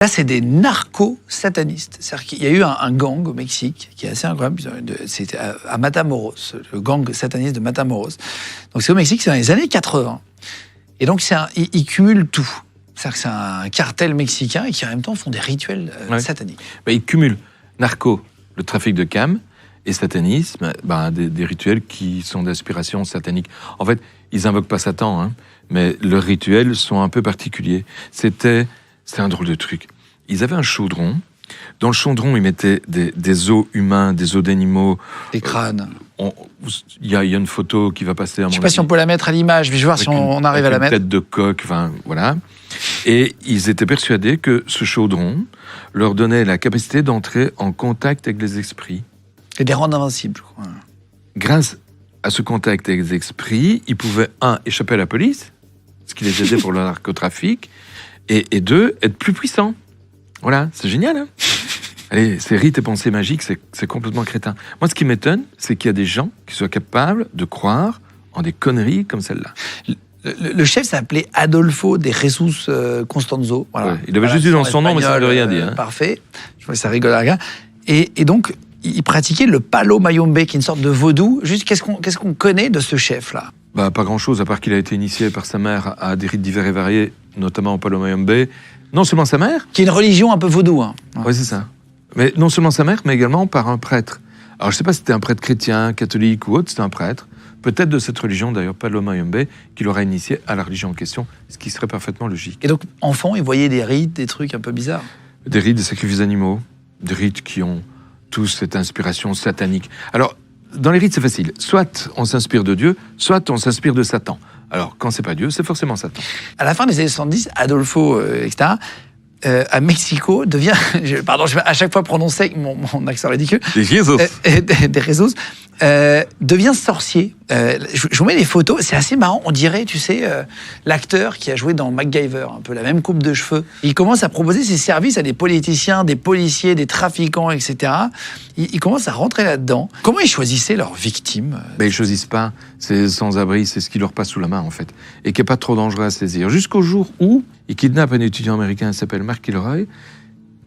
Là, c'est des narco-satanistes. C'est-à-dire qu'il y a eu un gang au Mexique qui est assez incroyable. C'était à Matamoros, le gang sataniste de Matamoros. Donc c'est au Mexique, c'est dans les années 80. Et donc ils cumulent tout. C'est-à-dire que c'est un cartel mexicain et qui en même temps font des rituels sataniques. Bah, ils cumulent narco, le trafic de cam, et satanisme, des rituels qui sont d'inspiration satanique. En fait, ils invoquent pas Satan, hein, mais leurs rituels sont un peu particuliers. C'est un drôle de truc. Ils avaient un chaudron. Dans le chaudron, ils mettaient des os humains, des os d'animaux. Des crânes. Il y a une photo qui va passer à mon avis. Je ne sais pas si on peut la mettre à l'image, mais je vais voir si on arrive à la mettre. Une tête de coq, enfin, voilà. Et ils étaient persuadés que ce chaudron leur donnait la capacité d'entrer en contact avec les esprits. Et des rendre invincibles, je crois. Grâce à ce contact avec les esprits, ils pouvaient, échapper à la police, ce qui les aidait pour le narcotrafic, et deux, être plus puissants. Voilà, c'est génial, hein. Allez, ces rites et pensées magiques, c'est complètement crétin. Moi, ce qui m'étonne, c'est qu'il y a des gens qui soient capables de croire en des conneries comme celle-là. Le chef s'appelait Adolfo de Jesus Constanzo. Voilà. Ouais, il avait juste dit dans son nom, mais ça ne veut rien dire. Hein. Parfait. Je vois que ça rigole à rien. Et donc, il pratiquait le palo mayombe, qui est une sorte de vaudou. Juste, qu'est-ce qu'on connaît de ce chef-là ? Pas grand-chose, à part qu'il a été initié par sa mère à des rites divers et variés, notamment au palo mayombe. Non seulement sa mère... Qui est une religion un peu vaudou. Hein. Oui, c'est ça. Mais non seulement sa mère, mais également par un prêtre. Alors, je ne sais pas si c'était un prêtre chrétien, catholique ou autre, c'était un prêtre. Peut-être de cette religion, d'ailleurs, Palo Mayombe, qui l'aura initié à la religion en question, ce qui serait parfaitement logique. Et donc, enfant, il voyait des rites, des trucs un peu bizarres. Des rites, des sacrifices d'animaux, des rites qui ont tous cette inspiration satanique. Alors, dans les rites, c'est facile. Soit on s'inspire de Dieu, soit on s'inspire de Satan. Alors, quand c'est pas Dieu, c'est forcément Satan. À la fin des années 70, Adolfo, etc., à Mexico, devient... je vais à chaque fois prononcer avec mon accent ridicule. Des Jesus. Des Jesus. Devient sorcier. Je vous mets les photos, c'est assez marrant. On dirait, tu sais, l'acteur qui a joué dans MacGyver, un peu la même coupe de cheveux. Il commence à proposer ses services à des politiciens, des policiers, des trafiquants, etc. Il commence à rentrer là-dedans. Comment ils choisissaient leurs victimes ? Ils choisissent pas. C'est sans-abri, c'est ce qui leur passe sous la main, en fait. Et qui n'est pas trop dangereux à saisir. Jusqu'au jour où ils kidnappent un étudiant américain qui s'appelle Mark Kilroy.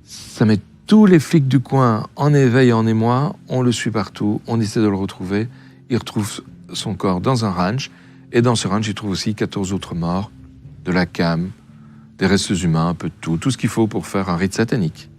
Ça met tous les flics du coin en éveil, en émoi, on le suit partout, on essaie de le retrouver. Il retrouve son corps dans un ranch, et dans ce ranch, il trouve aussi 14 autres morts, de la cam, des restes humains, un peu de tout ce qu'il faut pour faire un rite satanique.